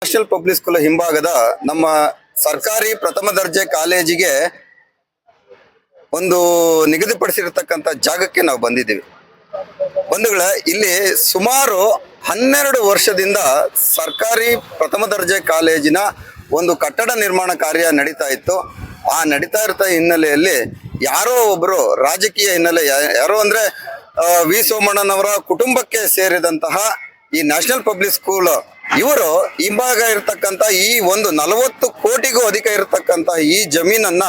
National public school ಹಿಂಭಾಗದ ನಮ್ಮ ಸರ್ಕಾರಿ ಪ್ರಥಮ ದರ್ಜೆ ಕಾಲೇಜಿಗೆ ಒಂದು ನಿಗದಿಪಡಿಸಿರತಕ್ಕಂಥ ಜಾಗಕ್ಕೆ ನಾವು ಬಂದಿದ್ದೀವಿ. ಬಂಧುಗಳೇ, ಇಲ್ಲಿ ಸುಮಾರು 12 ವರ್ಷದಿಂದ ಸರ್ಕಾರಿ ಪ್ರಥಮ ದರ್ಜೆ ಕಾಲೇಜಿನ ಒಂದು ಕಟ್ಟಡ ನಿರ್ಮಾಣ ಕಾರ್ಯ ನಡೀತಾ ಇತ್ತು. ಆ ನಡೀತಾ ಇರೋ ಹಿನ್ನೆಲೆಯಲ್ಲಿ ಯಾರೋ ಒಬ್ಬರು ರಾಜಕೀಯ ಹಿನ್ನೆಲೆ, ಯಾರೋ ಅಂದರೆ ವಿ ಸೋಮಣ್ಣನವರ ಕುಟುಂಬಕ್ಕೆ ಸೇರಿದಂತಹ ಈ ನ್ಯಾಷನಲ್ ಪಬ್ಲಿಕ್ ಸ್ಕೂಲ್ ಇವರು ಹಿಂಭಾಗ ಇರತಕ್ಕಂಥ ಈ ಒಂದು 40 ಕೋಟಿಗೂ ಅಧಿಕ ಇರತಕ್ಕಂಥ ಈ ಜಮೀನನ್ನ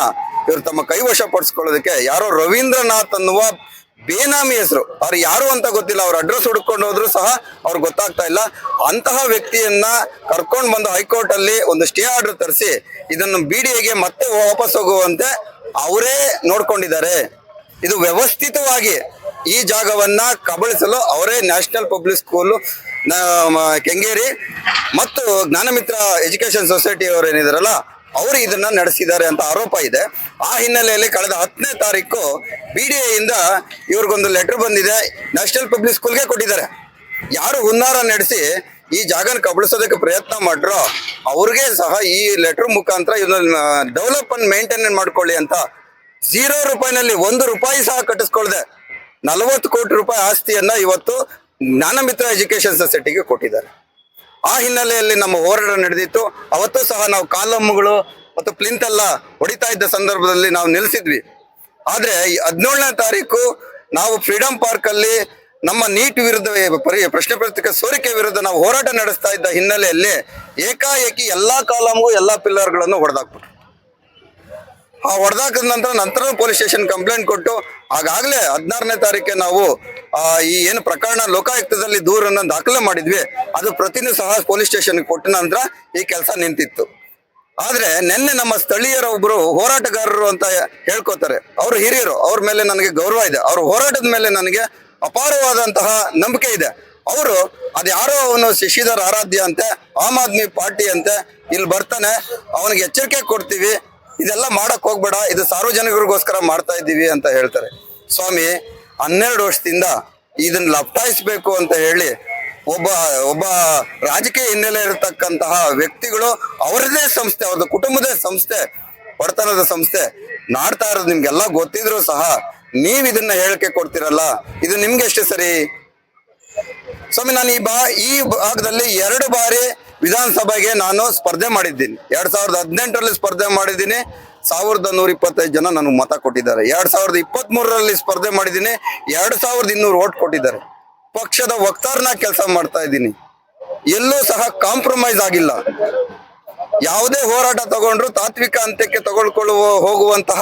ಇವರು ತಮ್ಮ ಕೈವಶ ಪಡಿಸ್ಕೊಳ್ಳೋದಕ್ಕೆ ಯಾರೋ ರವೀಂದ್ರನಾಥ್ ಅನ್ನುವ ಬೇನಾಮಿ ಹೆಸರು, ಅವ್ರು ಯಾರು ಅಂತ ಗೊತ್ತಿಲ್ಲ, ಅವ್ರ ಅಡ್ರೆಸ್ ಹುಡ್ಕೊಂಡು ಹೋದ್ರು ಸಹ ಅವ್ರಿಗೆ ಗೊತ್ತಾಗ್ತಾ ಇಲ್ಲ. ಅಂತಹ ವ್ಯಕ್ತಿಯನ್ನ ಕರ್ಕೊಂಡು ಬಂದು ಹೈಕೋರ್ಟ್ ಅಲ್ಲಿ ಒಂದು ಸ್ಟೇ ಆರ್ಡರ್ ತರಿಸಿ ಇದನ್ನು BDAಗೆ ಮತ್ತೆ ವಾಪಸ್ ಹೋಗುವಂತೆ ಅವರೇ ನೋಡ್ಕೊಂಡಿದ್ದಾರೆ. ಇದು ವ್ಯವಸ್ಥಿತವಾಗಿ ಈ ಜಾಗವನ್ನ ಕಬಳಿಸಲು ಅವರೇ ನ್ಯಾಷನಲ್ ಪಬ್ಲಿಕ್ ಸ್ಕೂಲ್ ಕೆಂಗೇರಿ ಮತ್ತು ಜ್ಞಾನಮಿತ್ರ ಎಜುಕೇಶನ್ ಸೊಸೈಟಿ ಅವರು ಏನಿದಾರಲ್ಲ ಅವರು ಇದನ್ನ ನಡೆಸಿದ್ದಾರೆ ಅಂತ ಆರೋಪ ಇದೆ. ಆ ಹಿನ್ನೆಲೆಯಲ್ಲಿ ಕಳೆದ 10ನೇ ತಾರೀಕು BDAಯಿಂದ ಇವ್ರಿಗೊಂದು ಲೆಟರ್ ಬಂದಿದೆ, ನ್ಯಾಷನಲ್ ಪಬ್ಲಿಕ್ ಸ್ಕೂಲ್ಗೆ ಕೊಟ್ಟಿದ್ದಾರೆ. ಯಾರು ಹುನ್ನಾರ ನಡೆಸಿ ಈ ಜಾಗನ ಕಬಳಿಸೋದಕ್ಕೆ ಪ್ರಯತ್ನ ಮಾಡ್ರೋ ಅವ್ರಿಗೆ ಸಹ ಈ ಲೆಟರ್ ಮುಖಾಂತರ ಇದನ್ನ ಡೆವಲಪ್ ಅಂಡ್ ಮೇಂಟೈನ್ ಮಾಡ್ಕೊಳ್ಳಿ ಅಂತ 0 ರೂಪಾಯಿನಲ್ಲಿ 1 ರೂಪಾಯಿ ಸಹ ಕಟ್ಟಿಸ್ಕೊಳ್ದೆ 40 ಕೋಟಿ ರೂಪಾಯಿ ಆಸ್ತಿಯನ್ನ ಇವತ್ತು ಜ್ಞಾನಮಿತ್ರ ಎಜುಕೇಶನ್ ಸೊಸೈಟಿಗೆ ಕೊಟ್ಟಿದ್ದಾರೆ. ಆ ಹಿನ್ನೆಲೆಯಲ್ಲಿ ನಮ್ಮ ಹೋರಾಟ ನಡೆದಿತ್ತು. ಅವತ್ತು ಸಹ ನಾವು ಕಾಲಮ್ಗಳು ಮತ್ತು ಪ್ಲಿಂತ್ ಎಲ್ಲ ಹೊಡಿತಾ ಇದ್ದ ಸಂದರ್ಭದಲ್ಲಿ ನಾವು ನಿಲ್ಲಿಸಿದ್ವಿ. ಆದ್ರೆ 17ನೇ ತಾರೀಕು ನಾವು ಫ್ರೀಡಂ ಪಾರ್ಕ್ ಅಲ್ಲಿ ನಮ್ಮ ನೀಟ್ ವಿರುದ್ಧ ಪ್ರಶ್ನೆ ಪತ್ರಿಕೆ ಸೋರಿಕೆ ವಿರುದ್ಧ ನಾವು ಹೋರಾಟ ನಡೆಸ್ತಾ ಇದ್ದ ಹಿನ್ನೆಲೆಯಲ್ಲಿ ಏಕಾಏಕಿ ಎಲ್ಲಾ ಕಾಲಮ್ಗೂ ಎಲ್ಲಾ ಪಿಲ್ಲರ್ಗಳನ್ನು ಹೊಡೆದಾಕ್ಬಿಟ್ರು. ಆ ಹೊಡೆದಾಕದ ನಂತರ ಪೊಲೀಸ್ ಸ್ಟೇಷನ್ ಕಂಪ್ಲೇಂಟ್ ಕೊಟ್ಟು ಆಗಾಗಲೇ 16ನೇ ತಾರೀಕೆ ನಾವು ಈ ಏನು ಪ್ರಕರಣ ಲೋಕಾಯುಕ್ತದಲ್ಲಿ ದೂರನ್ನು ದಾಖಲೆ ಮಾಡಿದ್ವಿ, ಅದು ಪ್ರತಿನೂ ಸಹ ಪೊಲೀಸ್ ಸ್ಟೇಷನ್ಗೆ ಕೊಟ್ಟ ನಂತರ ಈ ಕೆಲಸ ನಿಂತಿತ್ತು. ಆದ್ರೆ ನಿನ್ನೆ ನಮ್ಮ ಸ್ಥಳೀಯರ ಒಬ್ರು ಹೋರಾಟಗಾರರು ಅಂತ ಹೇಳ್ಕೊತಾರೆ, ಅವರು ಹಿರಿಯರು, ಅವ್ರ ಮೇಲೆ ನನಗೆ ಗೌರವ ಇದೆ, ಅವ್ರ ಹೋರಾಟದ ಮೇಲೆ ನನಗೆ ಅಪಾರವಾದಂತಹ ನಂಬಿಕೆ ಇದೆ. ಅವರು ಅದ್ಯಾರೋ ಅವನು ಶಶಿಧರ್ ಆರಾಧ್ಯ ಅಂತೆ, ಆಮ್ ಆದ್ಮಿ ಪಾರ್ಟಿ ಅಂತೆ, ಇಲ್ಲಿ ಬರ್ತಾನೆ, ಅವನಿಗೆ ಎಚ್ಚರಿಕೆ ಕೊಡ್ತೀವಿ, ಇದೆಲ್ಲ ಮಾಡಕ್ ಹೋಗ್ಬೇಡ, ಇದು ಸಾರ್ವಜನಿಕರಿಗೋಸ್ಕರ ಮಾಡ್ತಾ ಇದ್ದೀವಿ ಅಂತ ಹೇಳ್ತಾರೆ. ಸ್ವಾಮಿ, 12 ವರ್ಷದಿಂದ ಇದನ್ನ ಲಪ್ಟಾಯಿಸ್ಬೇಕು ಅಂತ ಹೇಳಿ ಒಬ್ಬ ರಾಜಕೀಯ ಹಿನ್ನೆಲೆ ಇರತಕ್ಕಂತಹ ವ್ಯಕ್ತಿಗಳು ಅವರದೇ ಸಂಸ್ಥೆ, ಅವ್ರದ್ದು ಕುಟುಂಬದ ಸಂಸ್ಥೆ, ಬಡತನದ ಸಂಸ್ಥೆ ನಾಡ್ತಾ ಇರೋದು ನಿಮ್ಗೆಲ್ಲ ಗೊತ್ತಿದ್ರು ಸಹ ನೀವ್ ಇದನ್ನ ಹೇಳಿಕೆ ಕೊಡ್ತಿರಲ್ಲ, ಇದು ನಿಮ್ಗೆ ಎಷ್ಟು ಸರಿ? ಸ್ವಾಮಿ, ನಾನು ಈ ಭಾಗದಲ್ಲಿ 2 ಬಾರಿ ವಿಧಾನಸಭೆಗೆ ನಾನು ಸ್ಪರ್ಧೆ ಮಾಡಿದ್ದೀನಿ. 2018ರಲ್ಲಿ ಸ್ಪರ್ಧೆ ಮಾಡಿದ್ದೀನಿ, 1125 ಜನ ನನಗೆ ಮತ ಕೊಟ್ಟಿದ್ದಾರೆ. 2023ರಲ್ಲಿ ಸ್ಪರ್ಧೆ ಮಾಡಿದ್ದೀನಿ, 2200 ಓಟ್ ಕೊಟ್ಟಿದ್ದಾರೆ. ಪಕ್ಷದ ವಕ್ತಾರನ ಕೆಲಸ ಮಾಡ್ತಾ ಇದ್ದೀನಿ, ಎಲ್ಲೂ ಸಹ ಕಾಂಪ್ರಮೈಸ್ ಆಗಿಲ್ಲ. ಯಾವುದೇ ಹೋರಾಟ ತಗೊಂಡ್ರು ತಾತ್ವಿಕ ಅಂತ್ಯಕ್ಕೆ ಹೋಗುವಂತಹ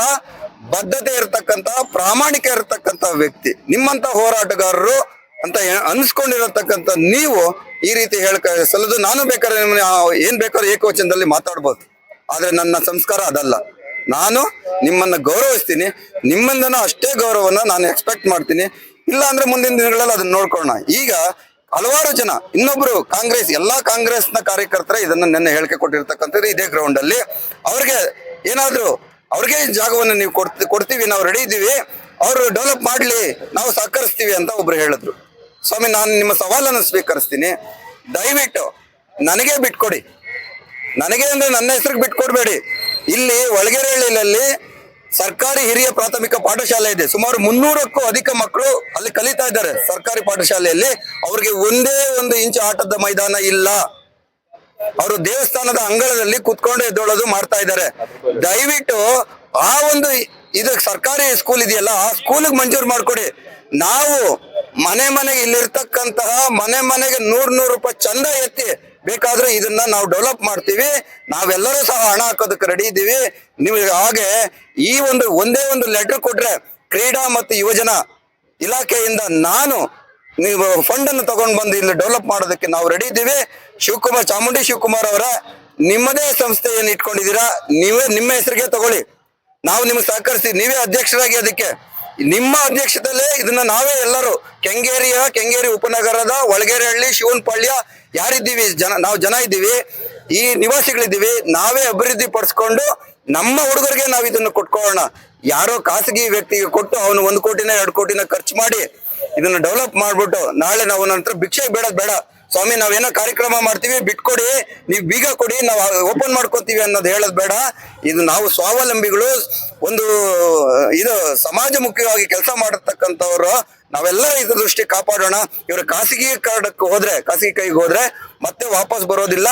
ಬದ್ಧತೆ ಇರತಕ್ಕಂತಹ, ಪ್ರಾಮಾಣಿಕ ಇರತಕ್ಕಂತ ವ್ಯಕ್ತಿ ನಿಮ್ಮಂತ ಹೋರಾಟಗಾರರು ಅಂತ ಅನ್ಸ್ಕೊಂಡಿರತಕ್ಕಂಥ ನೀವು ಈ ರೀತಿ ಸಲ್ಲದು. ನಾನು ಬೇಕಾದ್ರೆ ಏನ್ ಬೇಕಾದ್ರೂ ಏಕವಚನದಲ್ಲಿ ಮಾತಾಡ್ಬೋದು, ಆದ್ರೆ ನನ್ನ ಸಂಸ್ಕಾರ ಅದಲ್ಲ. ನಾನು ನಿಮ್ಮನ್ನ ಗೌರವಿಸ್ತೀನಿ, ನಿಮ್ಮಿಂದನೂ ಅಷ್ಟೇ ಗೌರವನ ನಾನು ಎಕ್ಸ್ಪೆಕ್ಟ್ ಮಾಡ್ತೀನಿ. ಇಲ್ಲ ಅಂದ್ರೆ ಮುಂದಿನ ದಿನಗಳಲ್ಲಿ ಅದನ್ನ ನೋಡ್ಕೊಳ್ಳೋಣ. ಈಗ ಹಲವಾರು ಜನ, ಇನ್ನೊಬ್ರು ಎಲ್ಲಾ ಕಾಂಗ್ರೆಸ್ನ ಕಾರ್ಯಕರ್ತರ ಇದನ್ನ ನೆನ್ನೆ ಹೇಳಿಕೆ ಕೊಟ್ಟಿರ್ತಕ್ಕಂಥದ್ದು ಇದೇ ಗ್ರೌಂಡ್ ಅಲ್ಲಿ. ಅವ್ರಿಗೆ ಜಾಗವನ್ನು ನೀವು ಕೊಡ್ತೀವಿ, ನಾವು ರೆಡಿ ಇದ್ದೀವಿ, ಅವರು ಡೆವಲಪ್ ಮಾಡ್ಲಿ, ನಾವು ಸಹಕರಿಸ್ತೀವಿ ಅಂತ ಒಬ್ರು ಹೇಳಿದ್ರು. ಸ್ವಾಮಿ, ನಾನು ನಿಮ್ಮ ಸವಾಲನ್ನು ಸ್ವೀಕರಿಸ್ತೀನಿ, ದಯವಿಟ್ಟು ನನಗೆ ಬಿಟ್ಕೊಡಿ. ನನಗೆ ಅಂದ್ರೆ ನನ್ನ ಹೆಸರಿಗೆ ಬಿಟ್ಕೊಡ್ಬೇಡಿ. ಇಲ್ಲಿ ಒಳಗೆರೆಹಳ್ಳಿಯಲ್ಲಿ ಸರ್ಕಾರಿ ಹಿರಿಯ ಪ್ರಾಥಮಿಕ ಪಾಠಶಾಲೆ ಇದೆ, ಸುಮಾರು 300ಕ್ಕೂ ಅಧಿಕ ಮಕ್ಕಳು ಅಲ್ಲಿ ಕಲಿತಾ ಇದ್ದಾರೆ ಸರ್ಕಾರಿ ಪಾಠಶಾಲೆಯಲ್ಲಿ. ಅವ್ರಿಗೆ ಒಂದೇ 1 ಇಂಚು ಆಟದ ಮೈದಾನ ಇಲ್ಲ. ಅವರು ದೇವಸ್ಥಾನದ ಅಂಗಳದಲ್ಲಿ ಕುತ್ಕೊಂಡು ಎದ್ದೊಳೋದು ಮಾಡ್ತಾ ಇದ್ದಾರೆ. ದಯವಿಟ್ಟು ಆ ಒಂದು ಇದು ಸರ್ಕಾರಿ ಸ್ಕೂಲ್ ಇದೆಯಲ್ಲ, ಆ ಸ್ಕೂಲಿಗೆ ಮಂಜೂರು ಮಾಡ್ಕೊಡಿ. ನಾವು ಮನೆಗೆ ಇಲ್ಲಿರ್ತಕ್ಕಂತಹ ಮನೆಗೆ 100 ರೂಪಾಯಿ ಚಂದ ಎತ್ತಿ ಬೇಕಾದ್ರೂ ಇದನ್ನ ನಾವು ಡೆವಲಪ್ ಮಾಡ್ತೀವಿ. ನಾವೆಲ್ಲರೂ ಸಹ ಹಣ ಹಾಕೋದಕ್ಕೆ ರೆಡಿ ಇದ್ದೀವಿ. ನೀವು ಹಾಗೆ ಒಂದೇ ಒಂದು ಲೆಟರ್ ಕೊಟ್ರೆ ಕ್ರೀಡಾ ಮತ್ತು ಯುವಜನ ಇಲಾಖೆಯಿಂದ ನೀವು ಫಂಡ್ ಅನ್ನು ತಗೊಂಡು ಬಂದು ಇಲ್ಲಿ ಡೆವಲಪ್ ಮಾಡೋದಕ್ಕೆ ನಾವು ರೆಡಿ ಇದ್ದೀವಿ. ಚಾಮುಂಡಿ ಶಿವಕುಮಾರ್ ಅವರ ನಿಮ್ಮದೇ ಸಂಸ್ಥೆ ಏನು ಇಟ್ಕೊಂಡಿದ್ದೀರಾ, ನಿಮ್ಮ ಹೆಸರಿಗೆ ತಗೊಳ್ಳಿ, ನಾವು ನಿಮ್ಗೆ ಸಹಕರಿಸ್ತೀವಿ. ನೀವೇ ಅಧ್ಯಕ್ಷರಾಗಿ ಅದಕ್ಕೆ ನಿಮ್ಮ ಅಧ್ಯಕ್ಷದಲ್ಲೇ ಇದನ್ನ ನಾವೇ ಎಲ್ಲರೂ ಕೆಂಗೇರಿ ಉಪನಗರದ ಒಳಗೆರೆಹಳ್ಳಿ, ಶಿವನಪಾಳ್ಯ ಯಾರಿದ್ದೀವಿ ನಾವು ಜನ ಇದ್ದೀವಿ, ಈ ನಿವಾಸಿಗಳಿದ್ದೀವಿ, ನಾವೇ ಅಭಿವೃದ್ಧಿ ಪಡಿಸ್ಕೊಂಡು ನಮ್ಮ ಹುಡುಗರಿಗೆ ನಾವು ಇದನ್ನು ಕೊಟ್ಕೊಳ್ಳೋಣ. ಯಾರೋ ಖಾಸಗಿ ವ್ಯಕ್ತಿಗೆ ಕೊಟ್ಟು ಅವನು 1 ಕೋಟಿನ 2 ಕೋಟಿನ ಖರ್ಚು ಮಾಡಿ ಇದನ್ನ ಡೆವಲಪ್ ಮಾಡ್ಬಿಟ್ಟು ನಾಳೆ ನಾವು ನಂತರ ಭಿಕ್ಷೆ ಬೇಡ ಸ್ವಾಮಿ ನಾವೇನೋ ಕಾರ್ಯಕ್ರಮ ಮಾಡ್ತೀವಿ, ಬಿಟ್ಕೊಡಿ, ನೀವು ಬೀಗ ಕೊಡಿ, ನಾವು ಓಪನ್ ಮಾಡ್ಕೋತೀವಿ ಅನ್ನೋದು ಹೇಳೋದು ಬೇಡ. ಇದು ನಾವು ಸ್ವಾವಲಂಬಿಗಳು, ಒಂದು ಇದು ಸಮಾಜಮುಖಿಯಾಗಿ ಕೆಲಸ ಮಾಡತಕ್ಕಂಥವ್ರು ನಾವೆಲ್ಲ ಇದ್ರ ದೃಷ್ಟಿ ಕಾಪಾಡೋಣ. ಇವರು ಖಾಸಗಿ ಖಾಸಗಿ ಕೈಗೆ ಹೋದ್ರೆ ಮತ್ತೆ ವಾಪಸ್ ಬರೋದಿಲ್ಲ.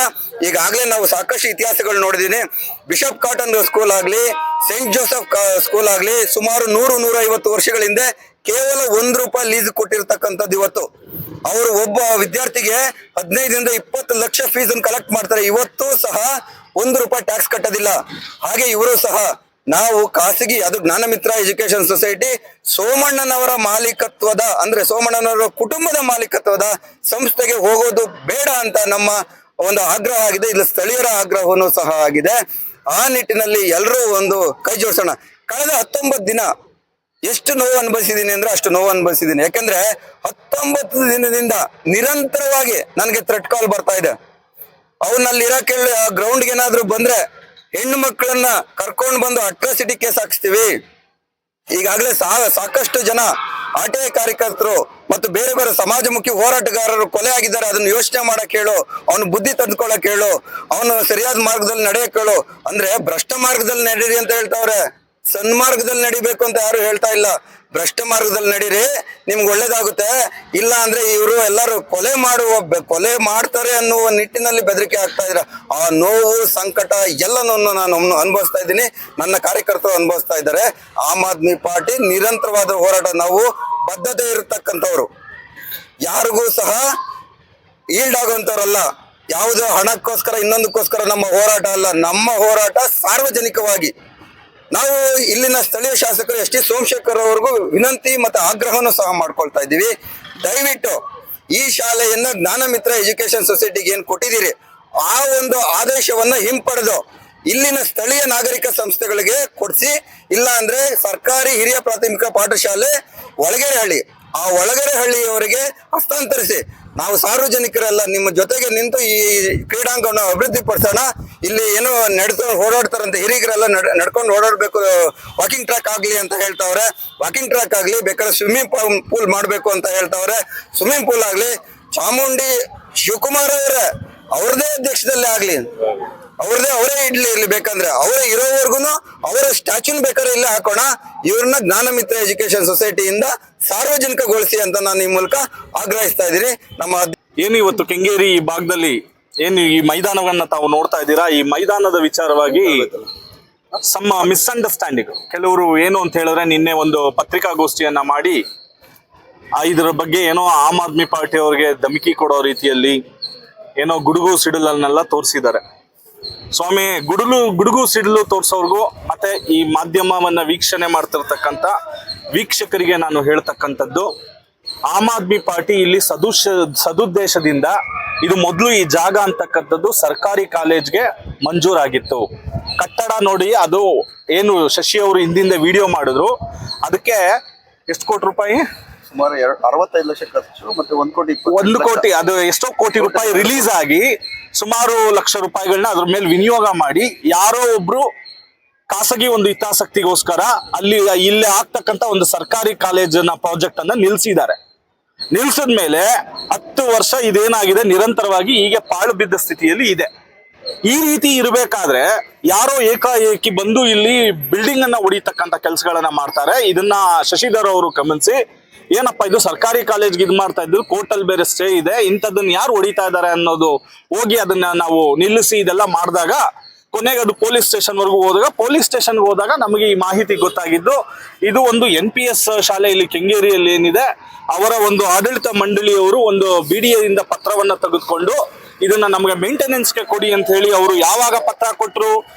ಈಗಾಗಲೇ ನಾವು ಸಾಕಷ್ಟು ಇತಿಹಾಸಗಳು ನೋಡಿದೀನಿ. ಬಿಷಪ್ ಕಾಟನ್ ಸ್ಕೂಲ್ ಆಗ್ಲಿ, ಸೆಂಟ್ ಜೋಸೆಫ್ ಸ್ಕೂಲ್ ಆಗ್ಲಿ, ಸುಮಾರು 100-150 ವರ್ಷಗಳ ಹಿಂದೆ ಕೇವಲ ₹1 ಲೀಸ್ ಕೊಟ್ಟಿರ್ತಕ್ಕಂಥದ್ದು. ಇವತ್ತು ಅವರು ಒಬ್ಬ ವಿದ್ಯಾರ್ಥಿಗೆ 15-20 ಲಕ್ಷ ಫೀಸ್ ಅನ್ನು ಕಲೆಕ್ಟ್ ಮಾಡ್ತಾರೆ. ಇವತ್ತು ಸಹ ₹1 ಟ್ಯಾಕ್ಸ್ ಕಟ್ಟೋದಿಲ್ಲ. ಹಾಗೆ ಇವರು ಸಹ ನಾವು ಖಾಸಗಿ, ಅದು ಜ್ಞಾನಮಿತ್ರ ಎಜುಕೇಶನ್ ಸೊಸೈಟಿ ಸೋಮಣ್ಣನವರ ಮಾಲೀಕತ್ವದ, ಅಂದ್ರೆ ಸೋಮಣ್ಣನವರ ಕುಟುಂಬದ ಮಾಲೀಕತ್ವದ ಸಂಸ್ಥೆಗೆ ಹೋಗೋದು ಬೇಡ ಅಂತ ನಮ್ಮ ಒಂದು ಆಗ್ರಹ ಆಗಿದೆ. ಇಲ್ಲಿ ಸ್ಥಳೀಯರ ಆಗ್ರಹವೂ ಸಹ ಆಗಿದೆ. ಆ ನಿಟ್ಟಿನಲ್ಲಿ ಎಲ್ಲರೂ ಒಂದು ಕೈ ಜೋಡಿಸೋಣ. ಕಳೆದ 19 ದಿನ ಎಷ್ಟು ನೋವು ಅನುಭವಿಸಿದೀನಿ ಅಂದ್ರೆ ಅಷ್ಟು ನೋವು ಅನುಭವಿಸಿದೀನಿ. ಯಾಕಂದ್ರೆ 19 ದಿನದಿಂದ ನಿರಂತರವಾಗಿ ನನಗೆ ಥ್ರೆಟ್ ಕಾಲ್ ಬರ್ತಾ ಇದೆ. ಅವನಲ್ಲಿ ಇರಕ್ಕೆ ಗ್ರೌಂಡ್ಗೆ ಏನಾದ್ರು ಬಂದ್ರೆ ಹೆಣ್ಣು ಮಕ್ಕಳನ್ನ ಕರ್ಕೊಂಡು ಬಂದು ಅಟ್ರಾಸಿಟಿ ಕೇಸ್ ಹಾಕ್ಸ್ತೀವಿ. ಈಗಾಗಲೇ ಸಾಕಷ್ಟು ಜನ RTI ಕಾರ್ಯಕರ್ತರು ಮತ್ತು ಬೇರೆ ಬೇರೆ ಸಮಾಜಮುಖಿ ಹೋರಾಟಗಾರರು ಕೊಲೆ ಆಗಿದ್ದಾರೆ. ಅದನ್ನ ಯೋಚನೆ ಮಾಡಕ್ ಹೇಳು, ಅವನು ಬುದ್ಧಿ ತಂದ್ಕೊಳಕ್ ಹೇಳು, ಅವನು ಸರಿಯಾದ ಮಾರ್ಗದಲ್ಲಿ ನಡೆಯಕ್ ಹೇಳು. ಅಂದ್ರೆ ಭ್ರಷ್ಟ ಮಾರ್ಗದಲ್ಲಿ ನಡೀರಿ ಅಂತ ಹೇಳ್ತಾವ್ರೆ, ಸನ್ಮಾರ್ಗದಲ್ಲಿ ನಡಿಬೇಕು ಅಂತ ಯಾರು ಹೇಳ್ತಾ ಇಲ್ಲ. ಭ್ರಷ್ಟ ಮಾರ್ಗದಲ್ಲಿ ನಡೀರಿ, ನಿಮ್ಗೆ ಒಳ್ಳೇದಾಗುತ್ತೆ. ಇಲ್ಲ ಅಂದ್ರೆ ಇವರು ಎಲ್ಲರೂ ಕೊಲೆ ಮಾಡ್ತಾರೆ ಅನ್ನುವ ನಿಟ್ಟಿನಲ್ಲಿ ಬೆದರಿಕೆ ಆಗ್ತಾ ಇದ್ರ. ಆ ನೋವು, ಸಂಕಟ ಎಲ್ಲನೂ ನಾನು ಅನುಭವಿಸ್ತಾ ಇದ್ದೀನಿ, ನನ್ನ ಕಾರ್ಯಕರ್ತರು ಅನುಭವಿಸ್ತಾ ಇದ್ದಾರೆ. ಆಮ್ ಆದ್ಮಿ ಪಾರ್ಟಿ ನಿರಂತರವಾದ ಹೋರಾಟ, ನಾವು ಬದ್ಧತೆ ಇರತಕ್ಕಂಥವ್ರು, ಯಾರಿಗೂ ಸಹ ಈಲ್ಡ್ ಆಗುವಂತವ್ರಲ್ಲ. ಯಾವುದೋ ಹಣಕ್ಕೋಸ್ಕರ ಇನ್ನೊಂದಕ್ಕೋಸ್ಕರ ನಮ್ಮ ಹೋರಾಟ ಅಲ್ಲ. ನಮ್ಮ ಹೋರಾಟ ಸಾರ್ವಜನಿಕವಾಗಿ. ನಾವು ಇಲ್ಲಿನ ಸ್ಥಳೀಯ ಶಾಸಕರು ಎಸ್ ಟಿ ಸೋಮಶೇಖರ್ ಅವರಿಗೂ ವಿನಂತಿ ಮತ್ತು ಆಗ್ರಹವನ್ನು ಸಹ ಮಾಡ್ಕೊಳ್ತಾ ಇದ್ದೀವಿ. ದಯವಿಟ್ಟು ಈ ಶಾಲೆಯನ್ನ ಜ್ಞಾನಮಿತ್ರ ಎಜುಕೇಶನ್ ಸೊಸೈಟಿಗೆ ಏನ್ ಕೊಟ್ಟಿದ್ದೀರಿ, ಆ ಒಂದು ಆದೇಶವನ್ನ ಹಿಂಪಡೆದು ಇಲ್ಲಿನ ಸ್ಥಳೀಯ ನಾಗರಿಕ ಸಂಸ್ಥೆಗಳಿಗೆ ಕೊಡಿಸಿ, ಇಲ್ಲ ಅಂದ್ರೆ ಸರ್ಕಾರಿ ಹಿರಿಯ ಪ್ರಾಥಮಿಕ ಪಾಠಶಾಲೆ ಒಳಗೆರೆಹಳ್ಳಿ, ಆ ಒಳಗೆರೆಹಳ್ಳಿಯವರಿಗೆ ಹಸ್ತಾಂತರಿಸಿ. ನಾವು ಸಾರ್ವಜನಿಕರೆಲ್ಲ ನಿಮ್ಮ ಜೊತೆಗೆ ನಿಂತು ಈ ಕ್ರೀಡಾಂಗಣ ಅಭಿವೃದ್ಧಿ ಪಡಿಸೋಣ. ಇಲ್ಲಿ ಏನೋ ಓಡಾಡ್ತಾರಂತೆ, ಹಿರಿಯರೆಲ್ಲ ನಡ್ಕೊಂಡು ಓಡಾಡ್ಬೇಕು, ವಾಕಿಂಗ್ ಟ್ರ್ಯಾಕ್ ಆಗ್ಲಿ ಅಂತ ಹೇಳ್ತಾವ್ರೆ. ವಾಕಿಂಗ್ ಟ್ರ್ಯಾಕ್ ಆಗ್ಲಿ, ಬೇಕಾದ್ರೆ ಸ್ವಿಮ್ಮಿಂಗ್ ಪೂಲ್ ಮಾಡ್ಬೇಕು ಅಂತ ಹೇಳ್ತಾವ್ರೆ. ಸ್ವಿಮ್ಮಿಂಗ್ ಪೂಲ್ ಆಗ್ಲಿ, ಚಾಮುಂಡಿ ಶಿವಕುಮಾರ್ ಅವರೇ ಅವ್ರದೇ ಅಧ್ಯಕ್ಷದಲ್ಲೇ ಆಗ್ಲಿ, ಅವರೇ ಇರ್ಲಿ, ಬೇಕಂದ್ರೆ ಅವರೇ ಇರೋವರೆಗೂ ಅವರ ಸ್ಟ್ಯಾಚ್ಯೂನ್ ಬೇಕಾದ್ರೆ ಇಲ್ಲೇ ಹಾಕೋಣ. ಇವ್ರನ್ನ ಜ್ಞಾನಮಿತ್ರ ಎಜುಕೇಶನ್ ಸೊಸೈಟಿಯಿಂದ ಸಾರ್ವಜನಿಕಗೊಳಿಸಿ ಅಂತ ನಾನು ಈ ಮೂಲಕ ಆಗ್ರಹಿಸ್ತಾ ಇದ್ದೀನಿ. ಏನು ಇವತ್ತು ಕೆಂಗೇರಿ ಈ ಭಾಗದಲ್ಲಿ ಏನು ಈ ಮೈದಾನವನ್ನ ತಾವು ನೋಡ್ತಾ ಇದ್ದೀರಾ, ಈ ಮೈದಾನದ ವಿಚಾರವಾಗಿ ಸಮ್ ಮಿಸ್ಅಂಡರ್ಸ್ಟ್ಯಾಂಡಿಂಗ್, ಕೆಲವರು ಏನು ಅಂತ ಹೇಳಿದ್ರೆ ನಿನ್ನೆ ಒಂದು ಪತ್ರಿಕಾಗೋಷ್ಠಿಯನ್ನ ಮಾಡಿ ಇದರ ಬಗ್ಗೆ ಏನೋ ಆಮ್ ಆದ್ಮಿ ಪಾರ್ಟಿ ಅವರಿಗೆ ಧಮಕಿ ಕೊಡೋ ರೀತಿಯಲ್ಲಿ ಏನೋ ಗುಡುಗು ಸಿಡಿಲನ್ನೆಲ್ಲ ತೋರಿಸಿದ್ದಾರೆ. ಸ್ವಾಮಿ, ಗುಡುಗು ಸಿಡಿಲು ತೋರಿಸೋರ್ಗೂ ಮತ್ತೆ ಈ ಮಾಧ್ಯಮವನ್ನ ವೀಕ್ಷಣೆ ಮಾಡ್ತಿರ್ತಕ್ಕಂಥ ವೀಕ್ಷಕರಿಗೆ ನಾನು ಹೇಳ್ತಕ್ಕಂಥದ್ದು, ಆಮ್ ಆದ್ಮಿ ಪಾರ್ಟಿ ಇಲ್ಲಿ ಸದುದ್ದೇಶದಿಂದ ಇದು ಮೊದಲು ಈ ಜಾಗ ಅಂತಕ್ಕಂಥದ್ದು ಸರ್ಕಾರಿ ಕಾಲೇಜ್ಗೆ ಮಂಜೂರಾಗಿತ್ತು. ಕಟ್ಟಡ ನೋಡಿ, ಅದು ಏನು ಶಶಿ ಅವರು ಹಿಂದಿಂದ ವಿಡಿಯೋ ಮಾಡಿದ್ರು, ಅದಕ್ಕೆ ಎಷ್ಟು ಕೋಟಿ ರೂಪಾಯಿ? ಸುಮಾರು 65 ಲಕ್ಷ ಖರ್ಚು, ಮತ್ತೆ 1 ಕೋಟಿ, ಅದು ಎಷ್ಟೋ ಕೋಟಿ ರೂಪಾಯಿ ರಿಲೀಸ್ ಆಗಿ ಸುಮಾರು ಲಕ್ಷ ರೂಪಾಯಿಗಳನ್ನ ಅದ್ರ ಮೇಲೆ ವಿನಿಯೋಗ ಮಾಡಿ ಯಾರೋ ಒಬ್ರು ಖಾಸಗಿ ಒಂದು ಹಿತಾಸಕ್ತಿಗೋಸ್ಕರ ಇಲ್ಲಿ ಆಗ್ತಕ್ಕಂಥ ಒಂದು ಸರ್ಕಾರಿ ಕಾಲೇಜಿನ ಪ್ರಾಜೆಕ್ಟ್ ಅನ್ನ ನಿಲ್ಸಿದ್ದಾರೆ. ನಿಲ್ಸಿದ ಮೇಲೆ 10 ವರ್ಷ ಇದೇನಾಗಿದೆ, ನಿರಂತರವಾಗಿ ಹೀಗೆ ಪಾಳು ಬಿದ್ದ ಸ್ಥಿತಿಯಲ್ಲಿ ಇದೆ. ಈ ರೀತಿ ಇರಬೇಕಾದ್ರೆ ಯಾರೋ ಏಕಾಏಕಿ ಬಂದು ಇಲ್ಲಿ ಬಿಲ್ಡಿಂಗ್ ಅನ್ನ ಹೊಡಿತಕ್ಕಂಥ ಕೆಲಸಗಳನ್ನ ಮಾಡ್ತಾರೆ. ಇದನ್ನ ಶಶಿಧರ್ ಅವರು ಗಮನಿಸಿ, ಏನಪ್ಪ ಇದು ಸರ್ಕಾರಿ ಕಾಲೇಜ್ಗೆ ಇದು ಮಾಡ್ತಾ ಇದ್ರು, ಕೋರ್ಟಲ್ಲಿ ಬೇರೆ ಸ್ಟೇ ಇದೆ, ಇಂಥದ್ದನ್ನ ಯಾರು ಹೊಡಿತಾ ಇದ್ದಾರೆ ಅನ್ನೋದು ಹೋಗಿ ಅದನ್ನ ನಾವು ನಿಲ್ಲಿಸಿ ಇದೆಲ್ಲ ಮಾಡಿದಾಗ ಕೊನೆಗೆ ಅದು ಪೊಲೀಸ್ ಸ್ಟೇಷನ್ಗೆ ಹೋದಾಗ ನಮಗೆ ಈ ಮಾಹಿತಿ ಗೊತ್ತಾಗಿದ್ದು, ಇದು ಒಂದು NPS ಶಾಲೆ ಇಲ್ಲಿ ಕೆಂಗೇರಿಯಲ್ಲಿ ಏನಿದೆ, ಅವರ ಒಂದು ಆಡಳಿತ ಮಂಡಳಿಯವರು ಒಂದು BDA ಇಂದ ಪತ್ರವನ್ನ ತೆಗೆದುಕೊಂಡು ಇದನ್ನ ನಮಗೆ ಮೇಂಟೆನೆನ್ಸ್ಗೆ ಕೊಡಿ ಅಂತ ಹೇಳಿ ಅವರು ಯಾವಾಗ ಪತ್ರ ಕೊಟ್ಟರು,